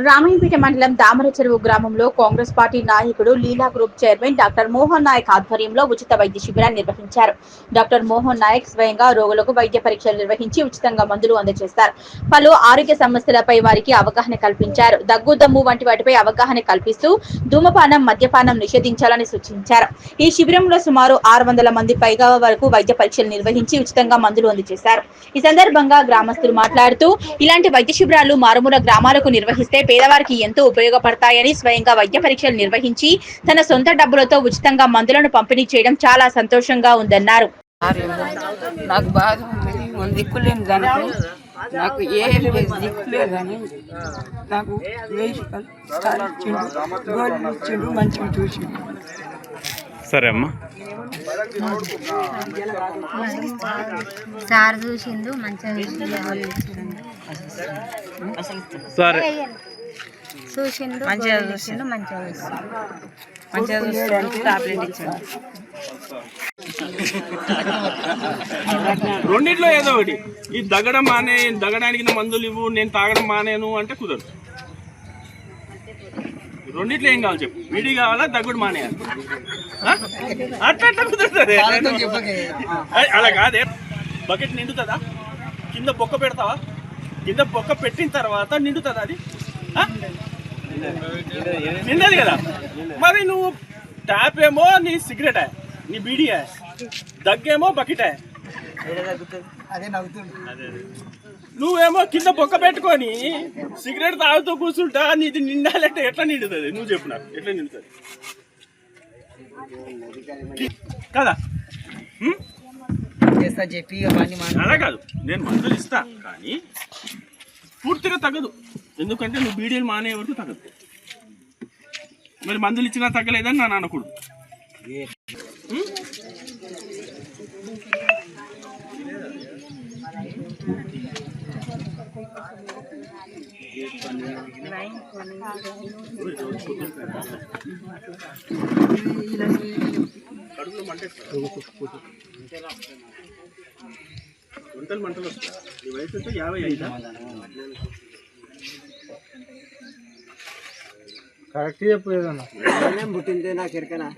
రామాయంపేట మండలం దామరచెరువు గ్రామంలో కాంగ్రెస్ పార్టీ నాయకుడు Leela group chairman doctor Mohan Nayak ఆధ్వర్యంలో ఉచిత వైద్య శిబిరాన్ని నిర్వహించారు. డాక్టర్ మోహన్ నాయక్ స్వయంగా రోగులకు వైద్య పరీక్షలు నిర్వహించి ఉచితంగా మందులు అందజేస్తారు. పలు ఆరోగ్య సమస్యలపై వారికి అవగాహన కల్పించారు. దగ్గు దమ్ము వంటి వాటిపై అవగాహన కల్పిస్తూ ధూమపానం మద్యపానం నిషేధించాలని సూచించారు. ఈ శిబిరంలో సుమారు 600 మంది పైగా వరకు వైద్య పరీక్షలు నిర్వహించి ఉచితంగా మందులు అందజేశారు. ఈ సందర్భంగా గ్రామస్తులు మాట్లాడుతూ ఇలాంటి వైద్య శిబిరాలు మారుమూల గ్రామాలకు నిర్వహిస్తే పేదవారికి ఎంతో ఉపయోగపడతాయని, స్వయంగా వైద్య పరీక్షలు నిర్వహించి తన సొంత డబ్బులతో ఉచితంగా మందులను పంపిణీ చేయడం చాలా సంతోషంగా ఉందన్నారు. నాకు బాగా దిక్కులేని దానికి నాకు ఏ దిక్కులేదని నాకు ఇచ్చిండు మంచిగా చూసిండు. సరే అమ్మా సార్ చూసిండు మంచిగా సరే చూసిండు మంచిగా చూసిండు టాబ్లెట్ ఇచ్చిండు. రెండిట్లో ఏదో ఒకటి, ఈ దగడానికి మందులు ఇవ్వు, నేను తాగడం మానేను అంటే కుదరదు. రెండిట్లో ఏం కావాలి చెప్పు, వీడి కావాలా దగ్గుడు మానేయాలి? అట్లా కుదురుతుంది. అలా కాదే, బకెట్ నిండుతుందా? కింద బొక్క పెడతావా? కింద బొక్క పెట్టిన తర్వాత నిండుతుందా? అది నిండదు కదా. మరి నువ్వు ట్యాప్ ఏమో నీ సిగరెట్, నీ బీడీయా, దగ్గేమో బకెట్, నువ్వేమో కింద బొక్క పెట్టుకొని సిగరెట్ తాగుతూ కూర్చుంటా. నీది నిండాలంటే ఎట్లా నిండుతుంది? నువ్వు చెప్పు నాకు, ఎట్లా నిండుతుంది కదా? అలా కాదు, నేను మందులు ఇస్తా కానీ పూర్తిగా తగ్గదు. ఎందుకంటే నువ్వు బీడీలు మానే వరకు తగ్గదు. మరి మందులు ఇచ్చినా తగ్గలేదని నా అనకూడదు. కడుపులో మంటలు వస్తాయి. ఈ వయసు అయితే 55. కరెక్ట్ చెప్పు, ఏదన్నా పుట్టిందే నాకు ఎరకనా.